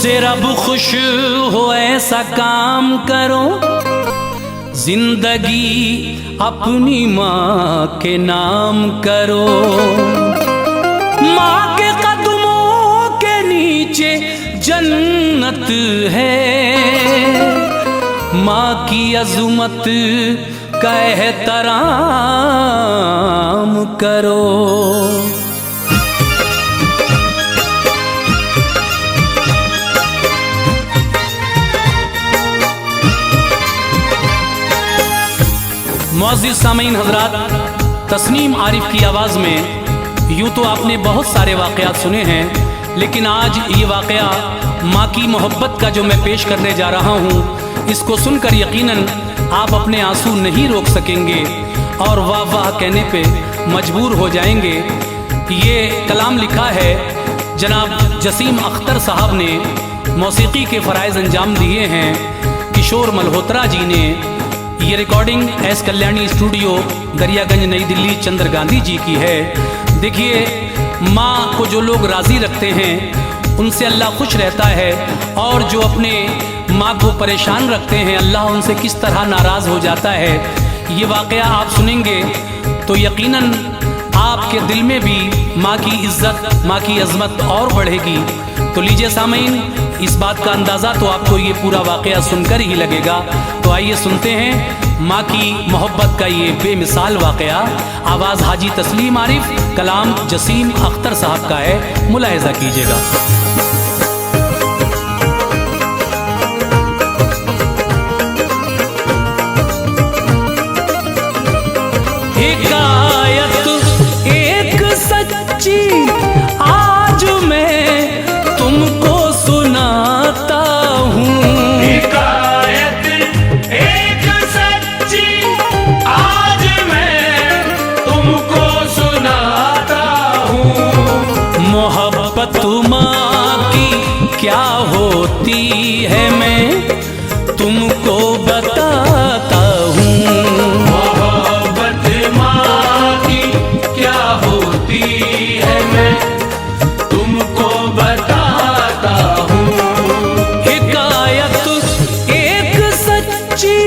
तुमसे रब खुश हो ऐसा काम करो, जिंदगी अपनी माँ के नाम करो। माँ के कदमों के नीचे जन्नत है, माँ की अज़मत का एहतराम करो। मुअज़्ज़िज़ सामीन हज़रात, तस्नीम आरिफ की आवाज़ में यूँ तो आपने बहुत सारे वाक़यात सुने हैं, लेकिन आज ये वाक़या माँ की मोहब्बत का जो मैं पेश करने जा रहा हूँ, इसको सुनकर यकीनन आप अपने आंसू नहीं रोक सकेंगे और वाह वाह कहने पे मजबूर हो जाएंगे। ये कलाम लिखा है जनाब जसीम अख्तर साहब ने, मौसीकी के फ़राइज़ अंजाम दिए हैं किशोर मल्होत्रा जी ने। ये recording S Kalyani studio Daryaganj नई दिल्ली चंद्र गांधी जी की है। देखिए, माँ को जो लोग राज़ी रखते हैं उनसे अल्लाह खुश रहता है, और जो अपने माँ को परेशान रखते हैं अल्लाह उनसे किस तरह नाराज़ हो जाता है। ये वाक़या आप सुनेंगे तो यकीनन आपके दिल में भी माँ की इज़्ज़त, माँ की अज़मत और बढ़ेगी। तो लीजिए सामीन, इस बात का अंदाज़ा तो आपको ये पूरा वाक़या सुनकर ही लगेगा। तो आइए सुनते हैं माँ की मोहब्बत का ये बेमिसाल वाक़या। आवाज़ हाजी तस्लीम आरिफ, कलाम जसीम अख्तर साहब का है, मुलाहिज़ा कीजिएगा। हिकायत एक सच्ची आज मैं तुमको सुनाता हूँ। हिकायत एक सच्ची आज मैं तुमको सुनाता हूँ। मोहब्बत माँ की क्या होती है मैं तुमको बताता हूँ। मोहब्बत माँ की क्या होती है मैं तुमको बताता हूँ। हिकायत एक सच्ची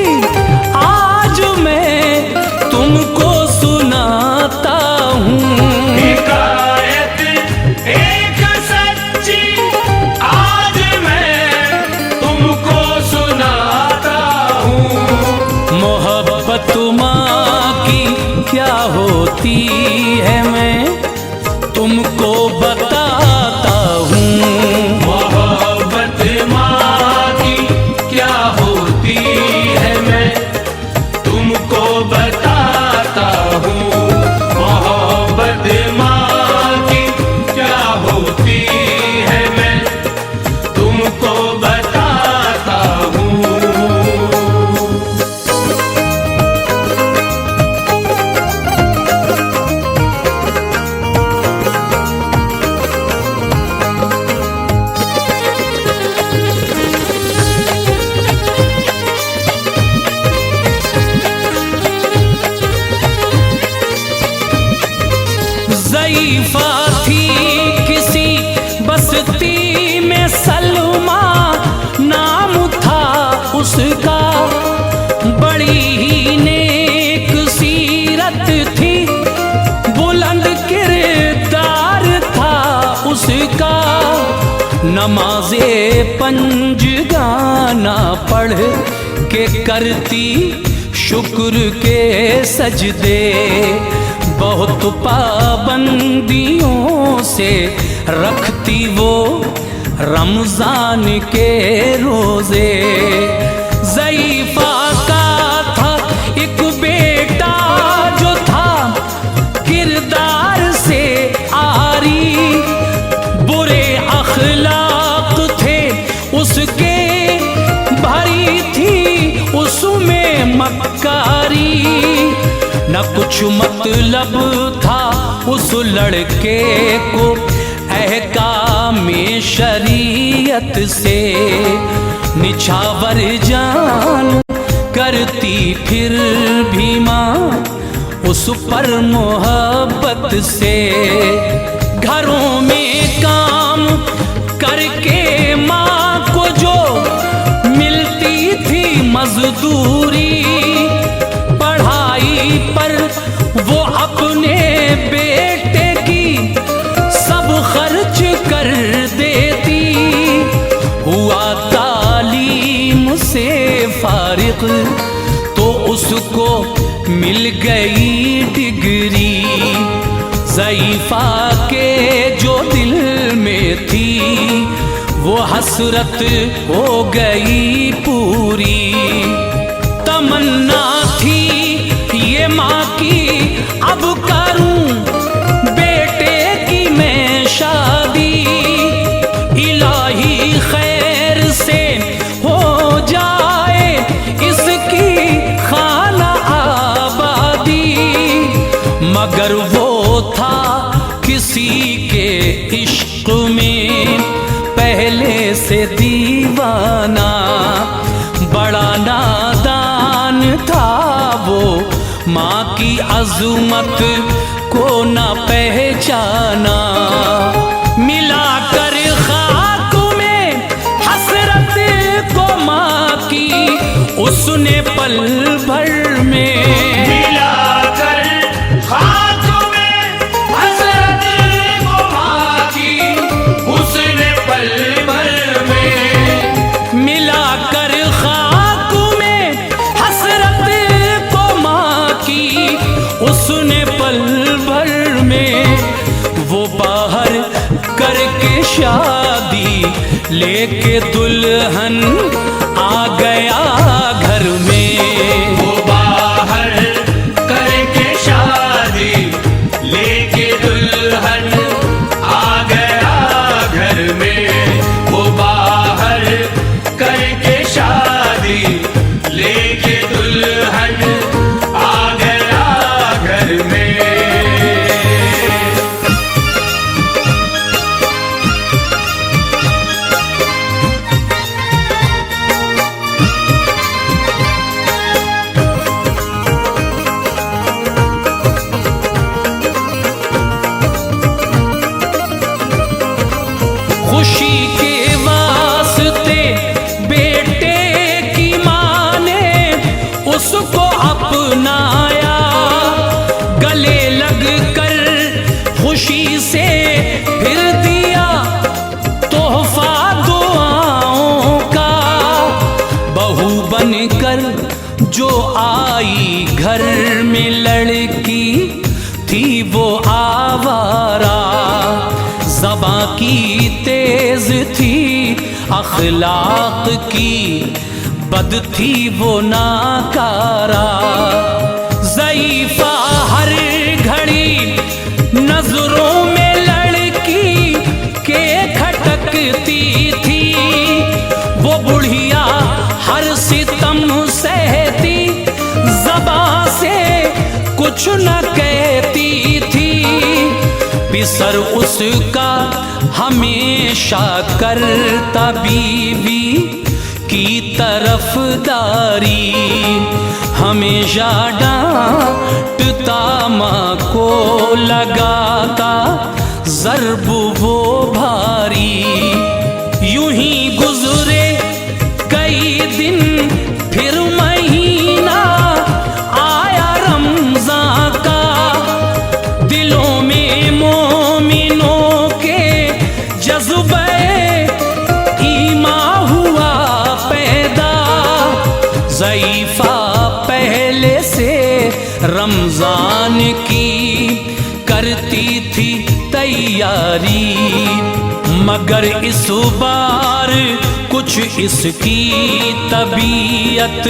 आज मैं तुमको सुनाता हूँ। हिकायत एक सच्ची आज मैं तुमको सुनाता हूँ। मोहब्बत माँ की क्या होती है मैं तुमको बताता हूँ। मोहब्बत माँ की क्या होती है मैं तुमको बताता हूँ। मोहब्बत माँ की क्या होती है मैं तुमको बताता हूँ। ज़ईफ़ा थी किसी बस्ती में सलमा नाम था उसका, बड़ी ही नेक सीरत थी, बुलंद किरदार था उसका। नमाज़े पंजगाना पढ़ के करती शुक्र के सजदे, बहुत पाबंदियों से रखती वो रमजान के रोजे। ज़ईफ़ा का था एक बेटा जो था किरदार से आरी, बुरे अखलाक थे उसके, भरी थी उसमें मक्कारी। न कुछ मतलब था उस लड़के को अहकामे शरीयत से, निछावर जान करती फिर भी माँ उस पर मोहब्बत से। घरों में काम करके माँ मजदूरी, पढ़ाई पर वो अपने बेटे की सब खर्च कर देती। हुआ तालीम से फारिग तो उसको मिल गई डिग्री। ज़ईफ़ा के जो दिल में थी वो हसरत हो गई पूरी। तमन्ना थी ये माँ की अब करूं बेटे की मैं शादी, इलाही खैर से हो जाए इसकी खाना आबादी। मगर वो था किसी के इश्क में पहले से दीवाना, बड़ा नादान था वो माँ की अज़मत को न पहचाना। मिलाकर खाक में हसरत को माँ की उसने पल भर में, मिलाकर खाक में हसरत को माँ की उसने पल भर में। मिलाकर खाक में हसरत को माँ की उसने पल भर में। वो बाहर करके शादी लेके दुल्हन आ गया घर में। वो बाहर करके शादी लेके दुल्हन आ गया घर में। वो बाहर करके शादी लेके दुल्हन आ गया घर में। खुशी के वास्ते बेटे की माँ ने उसको अपनाया, गले लग कर खुशी से फिर दिया तोहफा दुआओं का। बहू बनकर जो आई घर में लड़की थी वो आवारा, ज़बां की तेज थी अखलाक की बद थी वो नाकारा। ज़ईफ़ा हर घड़ी नजरों में लड़की के खटकती थी। वो बुढ़िया हर सितम सहती, ज़बां से कुछ न कहती थी। पिसर उसका हमेशा करता बीवी की तरफदारी, हमेशा डांटता माँ को लगाता ज़र्ब वो भारी। यूं ही गुजरे कई दिन फिर महीना आया रमज़ान का, दिलों में मोमिनों के जज्बे ईमान हुआ पैदा। ज़ईफ़ा पहले से रमज़ान की करती थी तैयारी, मगर इस बार कुछ इसकी तबीयत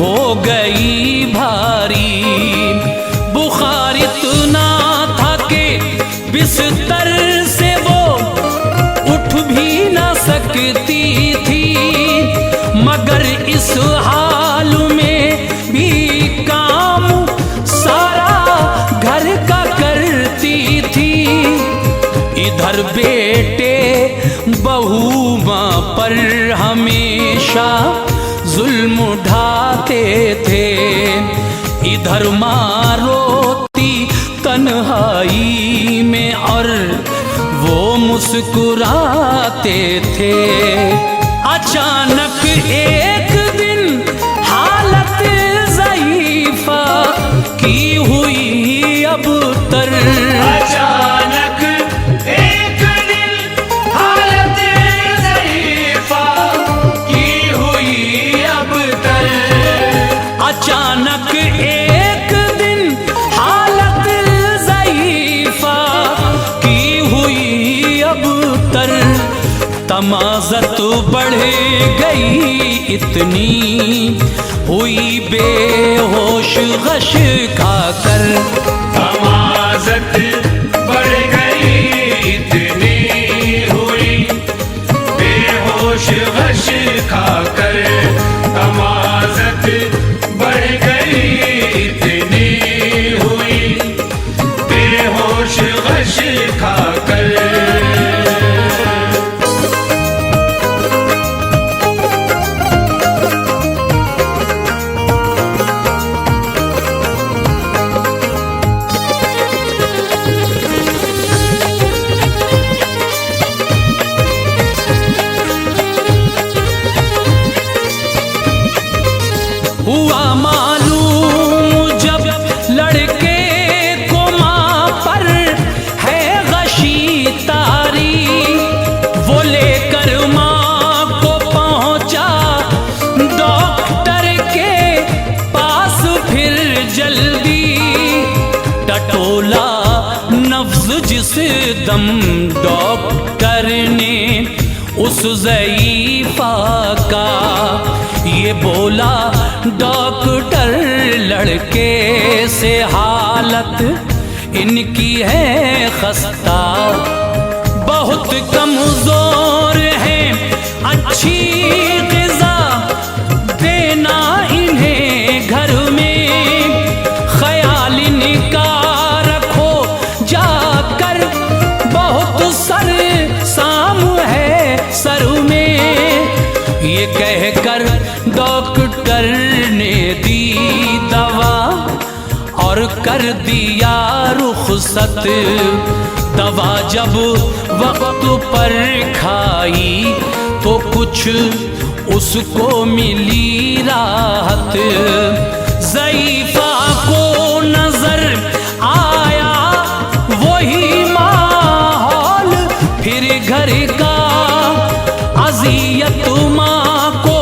हो गई भारी। बुखार इतना था कि बिस्तर से वो उठ भी न सकती थी, मगर इस हाल में भी काम सारा घर का करती थी। इधर बेटे बहू माँ पर हमेशा जुल्म उठाते थे, इधर माँ रोती तन्हाई में और वो मुस्कुराते थे। अचानक एक दिन बढ़ गई इतनी, हुई बेहोश गश खाकर। तमाज़त बढ़ गई इतनी, हुई बेहोश गश खाकर। तमाज़त बढ़ गई इतनी, हुई बेहोश गश खाकर। हुआ मालूम जब लड़के को माँ पर है गशी तारी, वो लेकर माँ को पहुँचा डॉक्टर के पास फिर जल्दी। टटोला नफ्स जिस दम डॉक्टर ने उस ज़ईफ़ा का, ये बोला डॉक्टर लड़के से हालत इनकी है खस्ता, बहुत कमज़ोर है, अच्छी ग़िज़ा देना इन्हें घर में, ख़याल इनका रखो जाकर, बहुत सर साम है सर में। ये कहकर डॉक्टर ने दी दवा और कर दिया रुखसत। दवा जब वक्त पर खाई तो कुछ उसको मिली राहत। ज़ईफ़ा को नजर आया वही माहौल फिर घर का, अज़ियत माँ को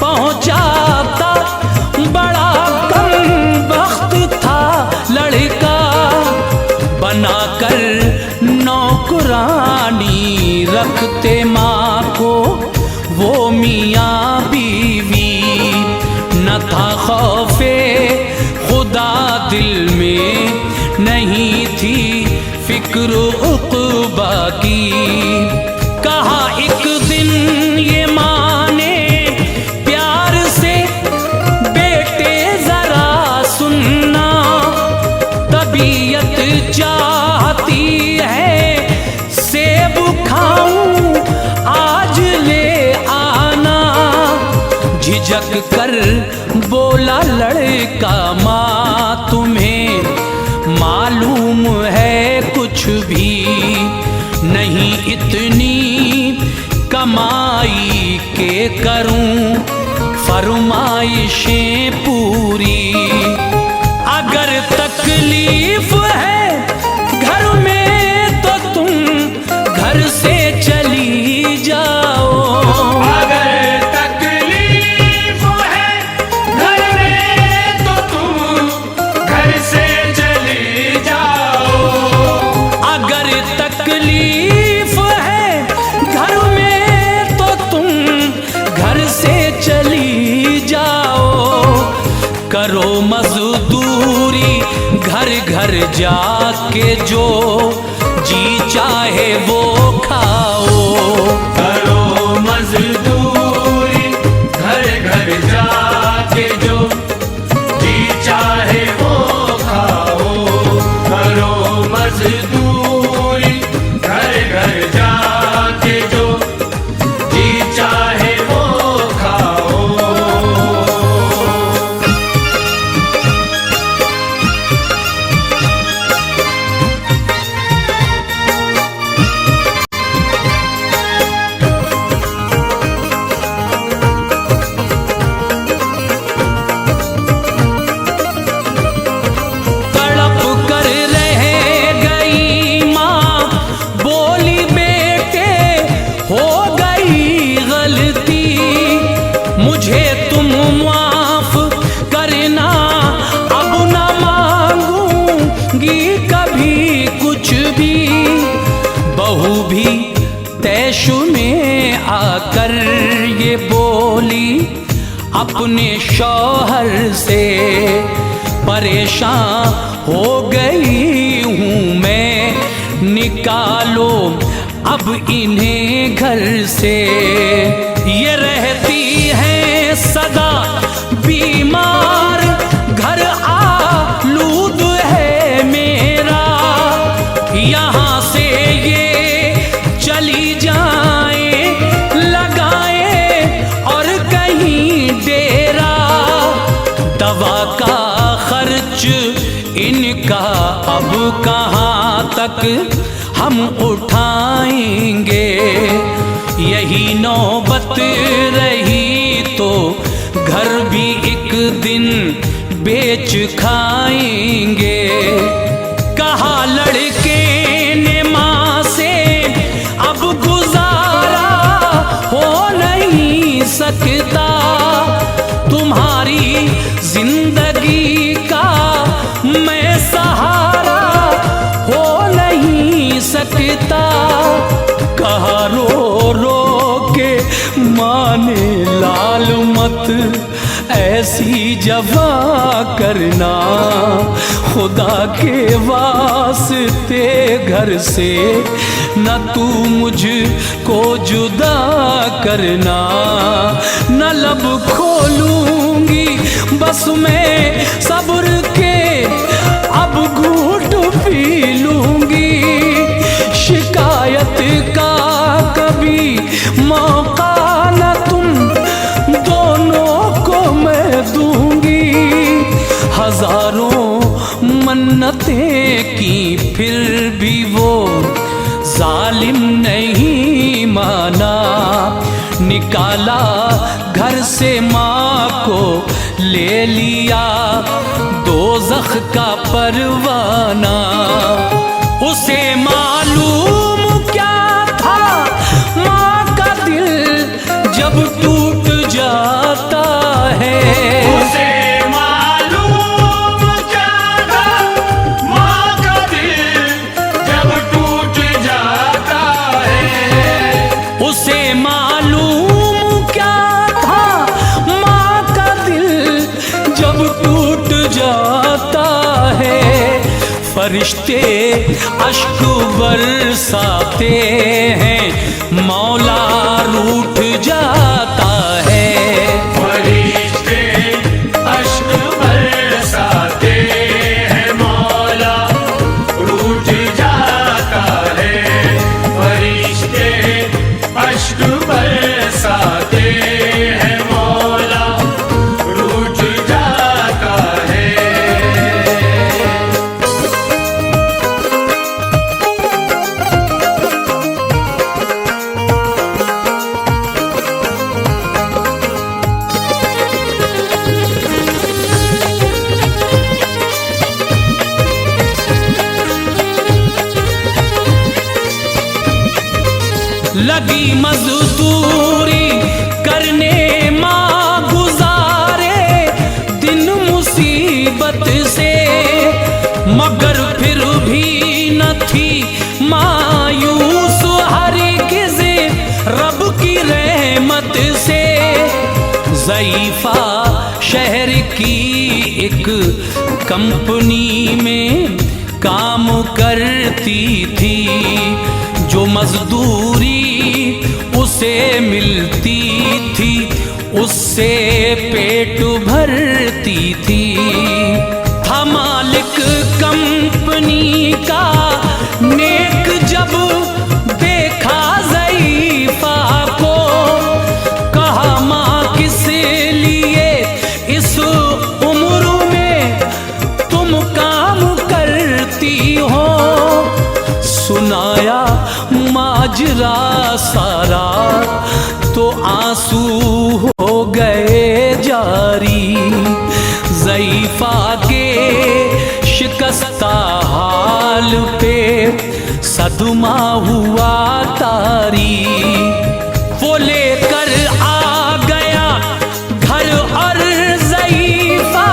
पहुँचाता, बड़ा कम वक्त था लड़का, बनाकर नौकरानी रखते माँ को वो मियाँ बीवी। न था खौफे खुदा दिल में, नहीं थी फिक्र उक़बा की। कहा एक दिन ये माँ ने प्यार से, बेटे जरा सुनना, तबीयत चाहती है सेब खाऊं आज ले आना। झिझक कर बोला लड़का, माँ तुम्हें मालूम है कुछ भी नहीं, इतनी कमाई के करूं फरमाइशें पूरी। अगर तकलीफ है घर में तो तुम घर से चली जाओ। अगर तकलीफ है घर में तो तुम घर से चली जाओ। अगर तकलीफ है घर में तो तुम घर से चली जाओ। करो मजदूरी घर घर जाके, जो जी चाहे वो खाओ। करो मजदूरी घर घर जाके, जो जी चाहे वो खाओ। करो मजदूरी घर घर जाके, जो जी चाहे वो खाओ। बहू भी तैशु में आकर अपने शौहर से परेशान हो गई हूँ मैं, निकालो अब इन्हें घर से। ये रहती है सदा बीमार, घर आलूद है मेरा, यहाँ से ये चली जाए लगाए और कहीं डेरा। दवा का खर्च इनका अब कहाँ तक हम उठाएंगे, यही नौबत रही तो घर भी एक दिन बेच खाएंगे। कहा लड़के ने माँ से अब गुजारा हो नहीं सकता, तुम्हारी जिंदगी का मैं सहारा हो नहीं सकता। कहा रो रो के माने लाल मत ऐसी जवा करना, खुदा के वास्ते घर से न तू मुझको जुदा करना। न लब खोलूंगी बस मैं सब्र के अब घूंट पी लूंगी, शिकायत का कभी मौका न तुम दोनों को मैं दूंगी। हजारों मन्नतें की फिर भी वो जालिम नहीं माना, निकाला घर से माँ को ले लिया दोज़ख का परवाना। उसे मालूम क्या था माँ का दिल जब टूट जाता है, उसे मालूम क्या था माँ का दिल जब टूट जाता है। उसे मालूम क्या था माँ का दिल जब टूट जाता है। फरिश्ते अश्क बरसाते हैं मौला रूठ जाता है। फरिश्ते अश्क बरसाते हैं मौला रूठ जाता है। फरिश्ते अश्क बरसाते हैं मौला रूठ जाता है। लगी मजदूरी करने माँ गुजारे दिन मुसीबत से, मगर फिर भी न थी मायूस हरगिज़ रब की रहमत से। ज़ईफ़ा शहर की एक कंपनी में काम करती थी, जो मजदूरी उसे मिलती थी उससे पेट भरती थी। था मालिक कंपनी का नेक जब देखा ज़ईफ़ा को, कहा माँ किस लिए इस उम्र में तुम काम करती हो। सुनाया माजरा सारा तो आंसू हो गए जारी, ज़ईफ़ा के शिकस्ता हाल पे सदमा हुआ तारी। वो लेकर आ गया घर और ज़ईफ़ा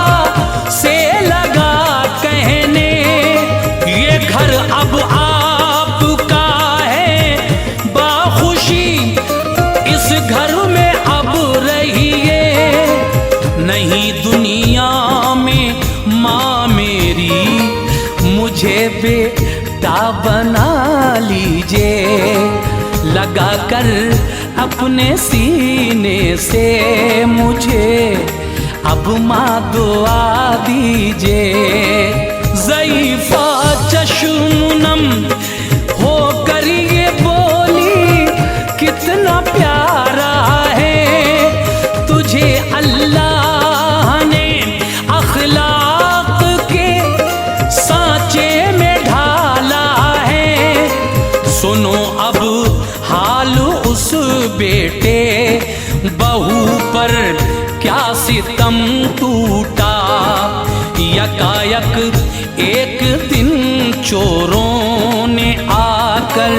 से लगा कहने, ये घर अब आपका है बाखुशी, इस घर में अब रहिए। बना लीजिए, लगा कर अपने सीने से मुझे अब माँ दुआ दीजिए। ज़ईफ़ा चश्म-नम होकर ये बोली कितना प्यारा है तुझे अल्लाह ने अखलाक के सांचे में ढाला है। सुनो अब हाल उस बेटे बहू पर क्या सितम टूटा। यकायक एक दिन चोरों ने आकर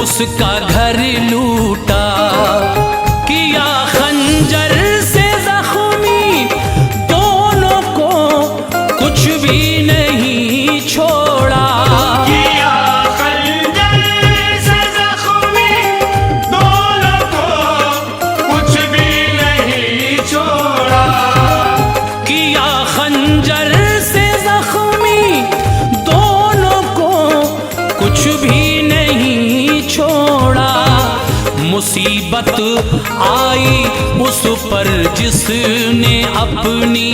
उसका घर लूटा। किया खंजर से जख्मी दोनों को कुछ भी नहीं छोड़ा। किया खंजर से जख्मी दोनों को कुछ भी नहीं छोड़ा। किया खंजर से जख्मी दोनों को कुछ भी नहीं छोड़ा। मुसीबत आई उस पर जिसने अपनी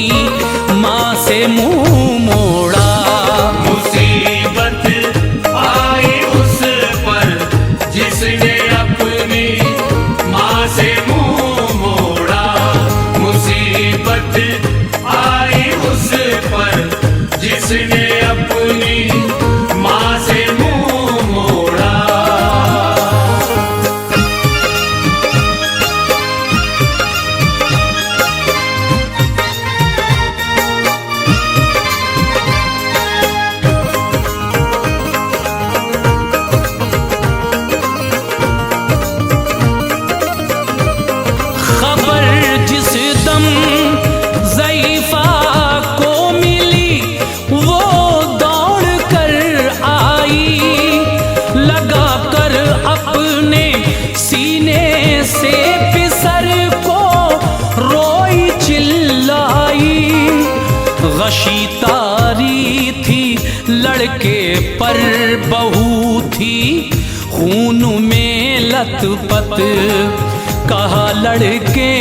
माँ से मुंह मोड़ा। मुसीबत आई उस पर जिसने अपनी माँ से मुंह मोड़ा। मुसीबत आई उस पर जिसने अपनी माँ से मुंह मोड़ा। खबर जिस दम ज़ईफ़ा को मिली वो दौड़ कर आई। लगा कर अपने सीने से पिसर को रोई चिल्लाई। गशी तारी थी लड़के पर बहू थी खून में लथपथ। कहा लड़के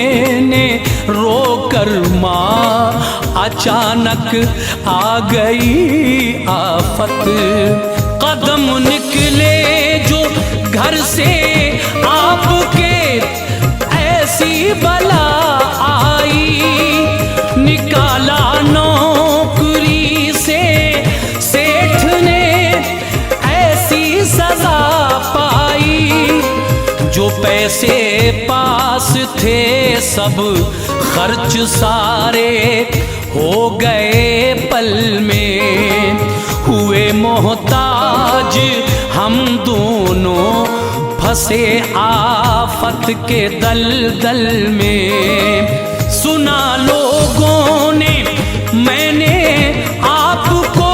ने रोकर माँ अचानक आ गई आफत। कदम निकले जो घर से आपके ऐसी बला आई। निकाला नौकरी से सेठ ने ऐसी सजा पाई। जो पैसे पास थे सब खर्च सारे हो गए पल में। हुए मोहताज हम दोनों फंसे आफत के दलदल में। सुना लोगों ने मैंने आपको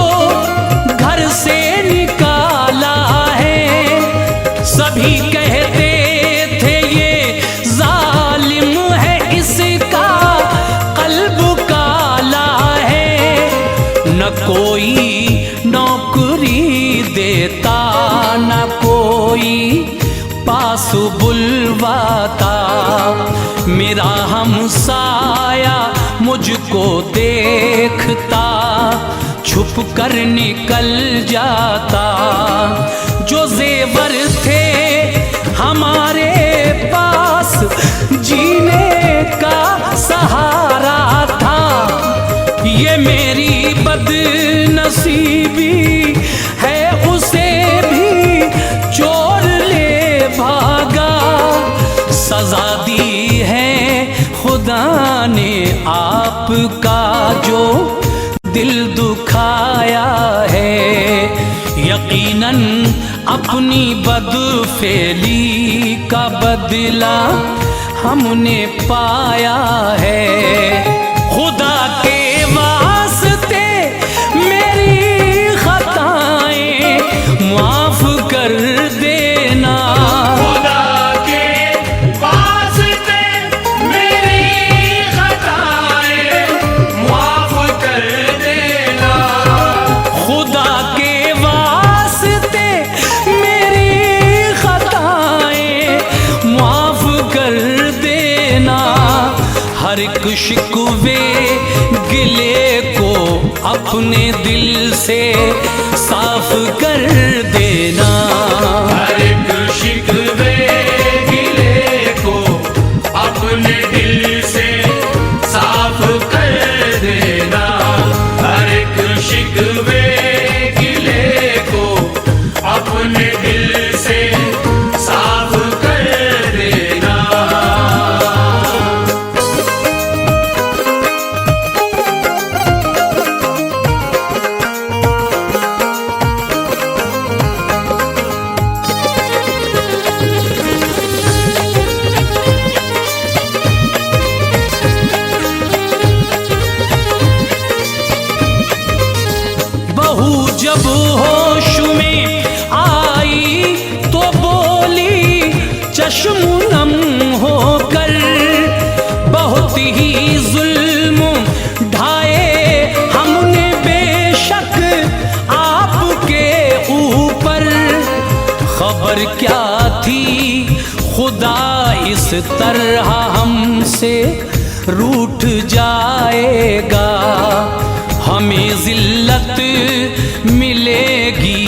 घर से निकाला है। सभी कहते थे ये जालिम है इसका कल्ब काला है। न कोई नौकरी देता न कोई पास बुलवाता। मेरा हमसाया मुझको देखता छुप कर निकल जाता। जो जेवर थे हमारे पास जीने का सहारा था। ये मेरी बदनसीबी है उसे भी चोर ले भागा। सजा दी है खुदा ने आपका जो दिल दुखाया है। यकीनन अपनी बदफेली का बदला हमने पाया है। खुदा के वास्ते मेरी खताएं माफ कर देना। खुदा के वास्ते मेरी खताएं माफ कर देना। खुदा के वास्ते हर एक शिकवे गिले को अपने दिल से साफ कर देना। हर एक शिकवे गिले को अपने दिल से साफ कर देना। हर एक शिकवे गिले को अपने दिल से साफ कर देना। बहू जब होश में आई तो बोली चश्म नम होकर, बहुत ही जुल्म ढाए हमने बेशक आपके ऊपर। खबर क्या थी खुदा इस तरह हमसे रूठ जाएगा, हमें जिल्लत मिलेगी,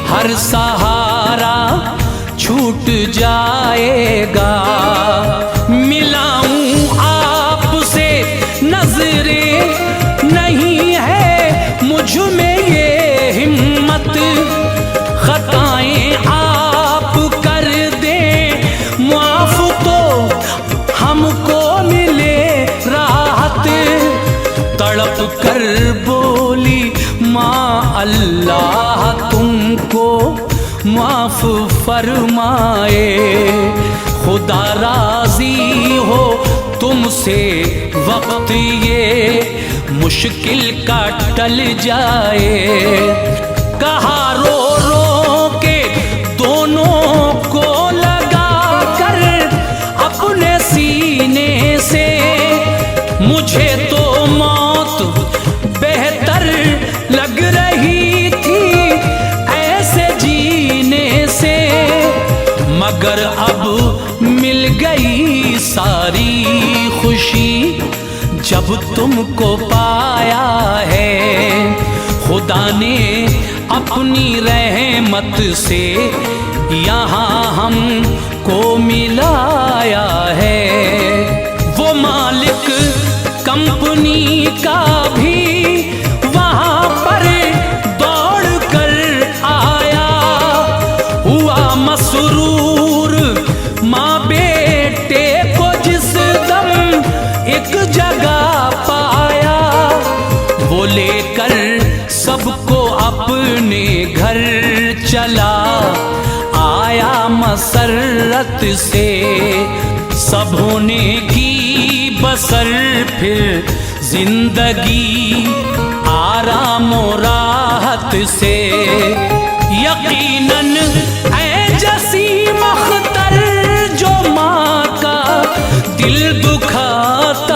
हर सहारा छूट जाएगा। मिलाऊं आपसे नजरें, नहीं है मुझ में ये हिम्मत, खताएं आप कर दें माफ तो हमको मिले राहत। तड़प कर बोली माँ अल्लाह तुमको माफ फरमाए, खुदा राजी हो तुमसे वक्त ये मुश्किल का टल जाए। कहा रो रो के दोनों को लगा कर अपने सीने से, मुझे तो मौत बेहतर लग रही थी ऐसे जीने से, मगर अब मिल गई सारी खुशी जब तुमको पाया है। खुदा ने अपनी रहमत से यहाँ हमको मिलाया है। वो मालिक कंपनी का भी वहाँ पर दौड़ कर आया, हुआ मसरूर माँ बेटे को जिस दम एक जगह पाया। वो लेकर सबको अपने घर चला आया मसरत से, सबों ने की बसर फिर जिंदगी आराम और राहत से। यकीनन ऐ जसीम अख्तर जो माँ का दिल दुखाता